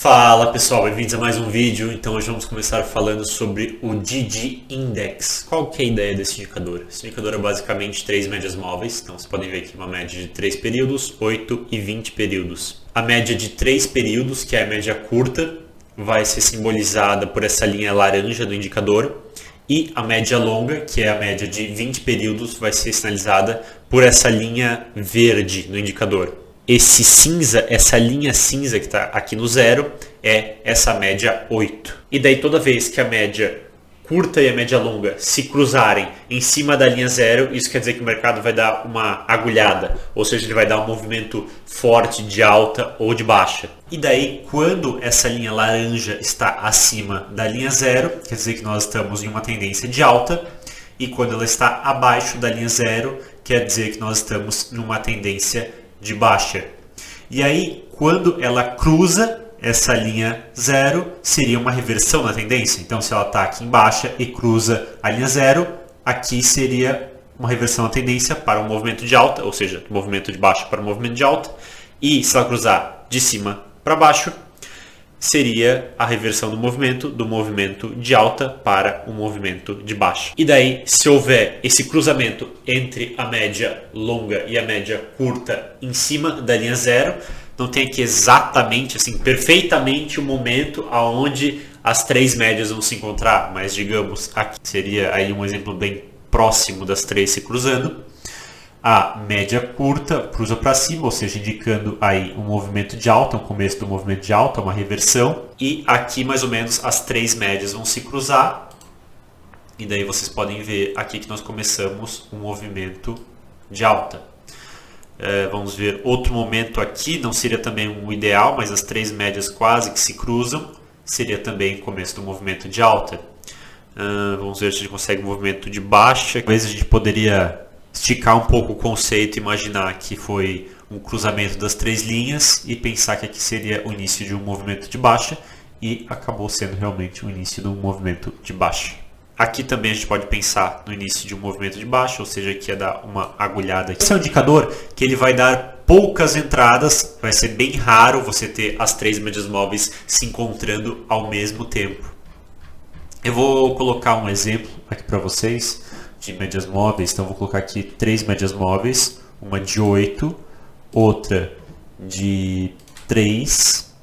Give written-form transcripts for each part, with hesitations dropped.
Fala pessoal, bem-vindos a mais um vídeo. Então hoje vamos começar falando sobre o DG Index. Qual que é a ideia desse indicador? Esse indicador é basicamente três médias móveis. Então vocês podem ver aqui uma média de 3 períodos, 8 e 20 períodos. A média de 3 períodos, que é a média curta, vai ser simbolizada por essa linha laranja do indicador. E a média longa, que é a média de 20 períodos, vai ser sinalizada por essa linha verde no indicador. Esse cinza, essa linha cinza que está aqui no zero, é essa média 8. E daí toda vez que a média curta e a média longa se cruzarem em cima da linha zero, isso quer dizer que o mercado vai dar uma agulhada, ou seja, ele vai dar um movimento forte de alta ou de baixa. E daí, quando essa linha laranja está acima da linha zero, quer dizer que nós estamos em uma tendência de alta, e quando ela está abaixo da linha zero, quer dizer que nós estamos em uma tendência de baixa. E aí, quando ela cruza essa linha zero, seria uma reversão na tendência. Então, se ela está aqui em baixa e cruza a linha zero, aqui seria uma reversão na tendência para um movimento de alta, ou seja, do movimento de baixa para o movimento de alta. E se ela cruzar de cima para baixo, seria a reversão do movimento de alta para o movimento de baixa. E daí, se houver esse cruzamento entre a média longa e a média curta em cima da linha zero, não tem aqui exatamente, assim, perfeitamente o momento aonde as três médias vão se encontrar, mas digamos, aqui seria aí um exemplo bem próximo das três se cruzando. A média curta cruza para cima, ou seja, indicando aí um movimento de alta, um começo do movimento de alta, uma reversão. E aqui mais ou menos as três médias vão se cruzar. E daí vocês podem ver aqui que nós começamos um movimento de alta. Vamos ver outro momento aqui, não seria também um ideal, mas as três médias quase que se cruzam. Seria também o começo do movimento de alta. Vamos ver se a gente consegue um movimento de baixa. Talvez a gente poderia esticar um pouco o conceito, imaginar que foi um cruzamento das três linhas e pensar que aqui seria o início de um movimento de baixa, e acabou sendo realmente o início de um movimento de baixa. Aqui também a gente pode pensar no início de um movimento de baixa, ou seja, aqui é dar uma agulhada. Esse é um indicador que ele vai dar poucas entradas, vai ser bem raro você ter as três médias móveis se encontrando ao mesmo tempo. Eu vou colocar um exemplo aqui para vocês de médias móveis. Então vou colocar aqui três médias móveis, uma de 8, outra de 3,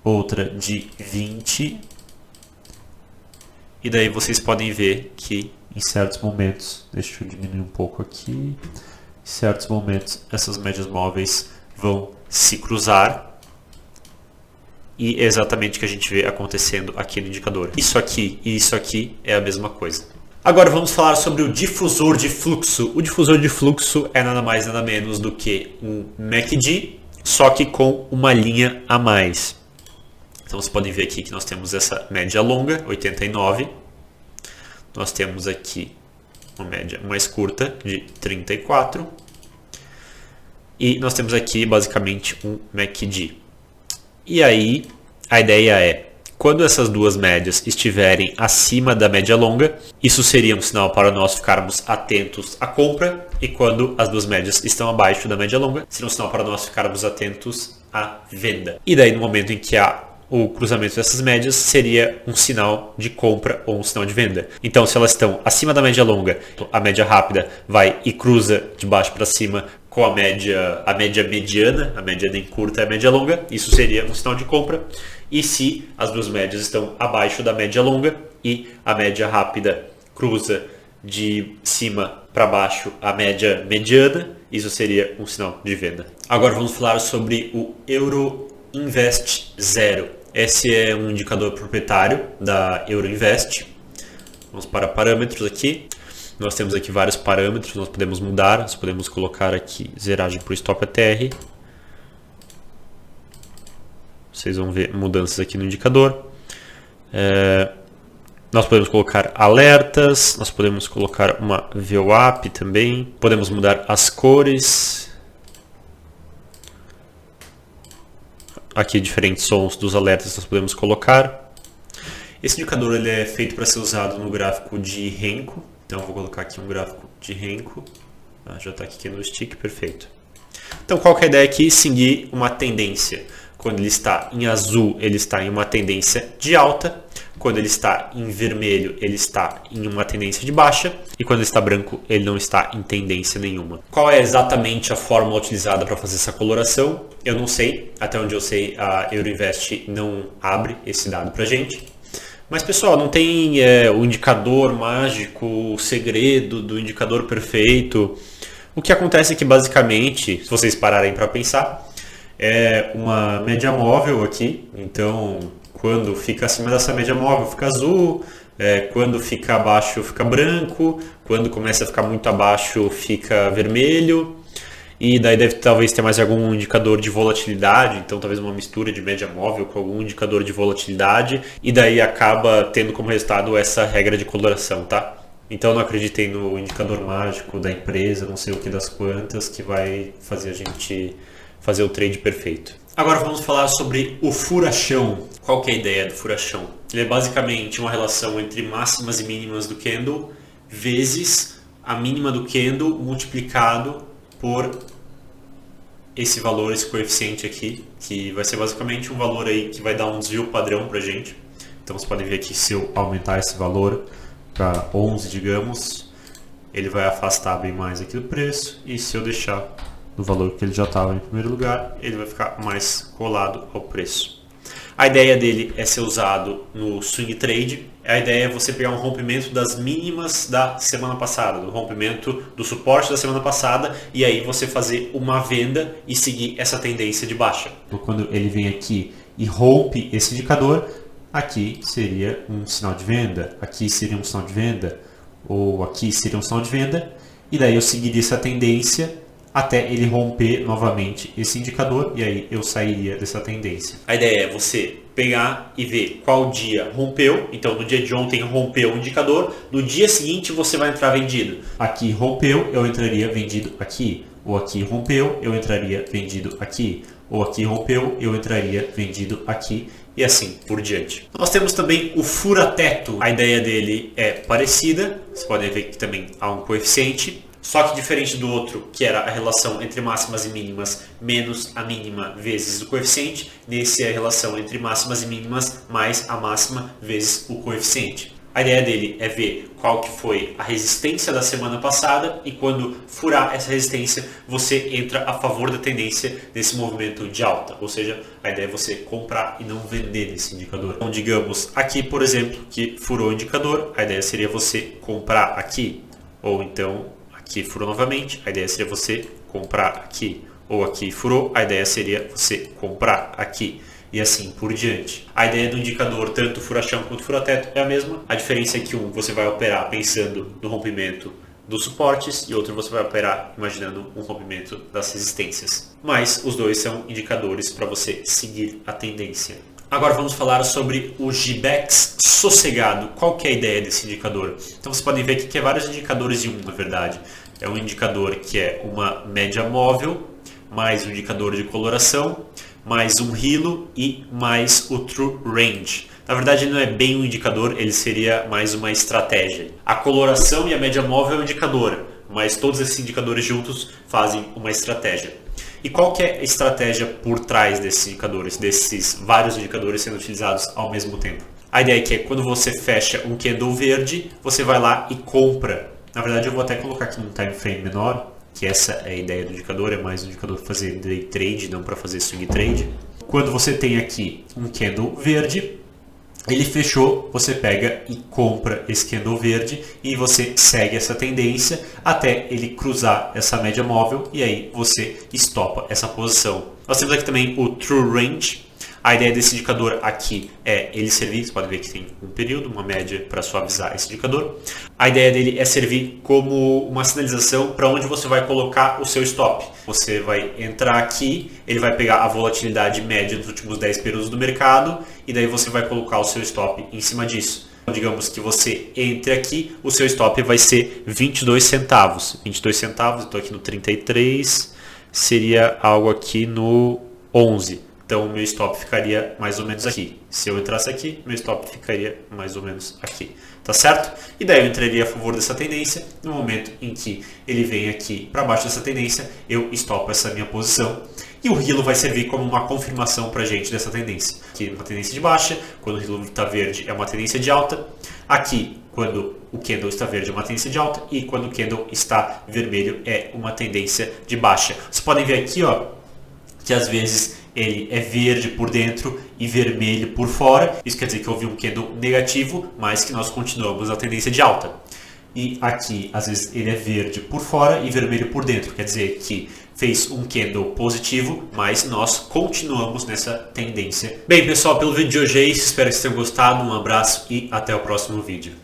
outra de 20, e daí vocês podem ver que em certos momentos, deixa eu diminuir um pouco aqui, em certos momentos essas médias móveis vão se cruzar. E é exatamente o que a gente vê acontecendo aqui no indicador. Isso aqui e isso aqui é a mesma coisa. Agora vamos falar sobre o difusor de fluxo. O difusor de fluxo é nada mais nada menos do que um MACD, só que com uma linha a mais. Então vocês podem ver aqui que nós temos essa média longa, 89. Nós temos aqui uma média mais curta de 34. E nós temos aqui basicamente um MACD. E aí, a ideia é, quando essas duas médias estiverem acima da média longa, isso seria um sinal para nós ficarmos atentos à compra, e quando as duas médias estão abaixo da média longa, seria um sinal para nós ficarmos atentos à venda. E daí, no momento em que há o cruzamento dessas médias, seria um sinal de compra ou um sinal de venda. Então, se elas estão acima da média longa, a média rápida vai e cruza de baixo para cima com a média mediana, a média nem curta e a média longa, isso seria um sinal de compra. E se as duas médias estão abaixo da média longa e a média rápida cruza de cima para baixo a média mediana, isso seria um sinal de venda. Agora vamos falar sobre o Euro Invest 0. Esse é um indicador proprietário da Euro Invest. Vamos para parâmetros aqui. Nós temos aqui vários parâmetros, nós podemos mudar, nós podemos colocar aqui zeragem por Stop ATR. Vocês vão ver mudanças aqui no indicador. Nós podemos colocar alertas, nós podemos colocar uma VWAP também. Podemos mudar as cores. Aqui diferentes sons dos alertas nós podemos colocar. Esse indicador ele é feito para ser usado no gráfico de Renko. Então eu vou colocar aqui um gráfico de Renko. Já está aqui no stick, perfeito. Então qual que é a ideia aqui? Seguir uma tendência. Quando ele está em azul, ele está em uma tendência de alta. Quando ele está em vermelho, ele está em uma tendência de baixa. E quando ele está branco, ele não está em tendência nenhuma. Qual é exatamente a fórmula utilizada para fazer essa coloração? Eu não sei. Até onde eu sei, a Euroinvest não abre esse dado para a gente. Mas pessoal, não tem o indicador mágico, o segredo do indicador perfeito. O que acontece é que basicamente, se vocês pararem para pensar, é uma média móvel aqui. Então, quando fica acima dessa média móvel fica azul, quando fica abaixo fica branco, quando começa a ficar muito abaixo fica vermelho. E daí deve talvez ter mais algum indicador de volatilidade, então talvez uma mistura de média móvel com algum indicador de volatilidade, e daí acaba tendo como resultado essa regra de coloração, tá? Então não acreditem no indicador mágico da empresa, não sei o que das quantas, que vai fazer a gente fazer o trade perfeito. Agora vamos falar sobre o furachão. Qual que é a ideia do furachão? Ele é basicamente uma relação entre máximas e mínimas do candle vezes a mínima do candle multiplicado por esse valor, esse coeficiente aqui, que vai ser basicamente um valor aí que vai dar um desvio padrão pra gente. Então vocês podem ver aqui, se eu aumentar esse valor para 11, digamos, ele vai afastar bem mais aqui do preço, e se eu deixar no valor que ele já estava em primeiro lugar, ele vai ficar mais colado ao preço. A ideia dele é ser usado no swing trade. A ideia é você pegar um rompimento das mínimas da semana passada, do rompimento do suporte da semana passada, e aí você fazer uma venda e seguir essa tendência de baixa. Então, quando ele vem aqui e rompe esse indicador, aqui seria um sinal de venda, aqui seria um sinal de venda, ou aqui seria um sinal de venda, e daí eu seguiria essa tendência até ele romper novamente esse indicador, e aí eu sairia dessa tendência. A ideia é você pegar e ver qual dia rompeu. Então no dia de ontem rompeu o indicador, no dia seguinte você vai entrar vendido. Aqui rompeu, eu entraria vendido aqui. Ou aqui rompeu, eu entraria vendido aqui. Ou aqui rompeu, eu entraria vendido aqui. E assim por diante. Nós temos também o fura-teto. A ideia dele é parecida. Vocês podem ver que também há um coeficiente. Só que diferente do outro, que era a relação entre máximas e mínimas menos a mínima vezes o coeficiente, nesse é a relação entre máximas e mínimas mais a máxima vezes o coeficiente. A ideia dele é ver qual que foi a resistência da semana passada, e quando furar essa resistência, você entra a favor da tendência desse movimento de alta. Ou seja, a ideia é você comprar e não vender nesse indicador. Então, digamos aqui, por exemplo, que furou o indicador, a ideia seria você comprar aqui. Ou então, aqui furou novamente, a ideia seria você comprar aqui. Ou aqui furou, a ideia seria você comprar aqui. E assim por diante. A ideia do indicador, tanto furachão quanto fura-teto, é a mesma. A diferença é que um você vai operar pensando no rompimento dos suportes e outro você vai operar imaginando um rompimento das resistências. Mas os dois são indicadores para você seguir a tendência. Agora vamos falar sobre o GBEX sossegado. Qual que é a ideia desse indicador? Então vocês podem ver aqui que é vários indicadores em um, na verdade. É um indicador que é uma média móvel, mais um indicador de coloração, mais um hilo e mais o True Range. Na verdade, ele não é bem um indicador, ele seria mais uma estratégia. A coloração e a média móvel é um indicador, mas todos esses indicadores juntos fazem uma estratégia. E qual que é a estratégia por trás desses indicadores, desses vários indicadores sendo utilizados ao mesmo tempo? A ideia é que quando você fecha um candle verde, você vai lá e compra. Na verdade, eu vou até colocar aqui num time frame menor, que essa é a ideia do indicador, é mais um indicador para fazer day trade, não para fazer swing trade. Quando você tem aqui um candle verde, ele fechou, você pega e compra esse candle verde e você segue essa tendência até ele cruzar essa média móvel e aí você estopa essa posição. Nós temos aqui também o True Range. A ideia desse indicador aqui é ele servir, você pode ver que tem um período, uma média para suavizar esse indicador. A ideia dele é servir como uma sinalização para onde você vai colocar o seu stop. Você vai entrar aqui, ele vai pegar a volatilidade média dos últimos 10 períodos do mercado e daí você vai colocar o seu stop em cima disso. Então, digamos que você entre aqui, o seu stop vai ser 22 centavos. 22 centavos, estou aqui no 33, seria algo aqui no 11. então o meu stop ficaria mais ou menos aqui. Se eu entrasse aqui, meu stop ficaria mais ou menos aqui. Tá certo? E daí eu entraria a favor dessa tendência. No momento em que ele vem aqui para baixo dessa tendência, eu stopo essa minha posição. E o hilo vai servir como uma confirmação para a gente dessa tendência. Aqui uma tendência de baixa, quando o hilo está verde é uma tendência de alta. Aqui, quando o candle está verde é uma tendência de alta. E quando o candle está vermelho é uma tendência de baixa. Vocês podem ver aqui, ó, que às vezes ele é verde por dentro e vermelho por fora. Isso quer dizer que houve um candle negativo, mas que nós continuamos a tendência de alta. E aqui, às vezes, ele é verde por fora e vermelho por dentro. Quer dizer que fez um candle positivo, mas nós continuamos nessa tendência. Bem, pessoal, pelo vídeo de hoje é isso. Espero que vocês tenham gostado. Um abraço e até o próximo vídeo.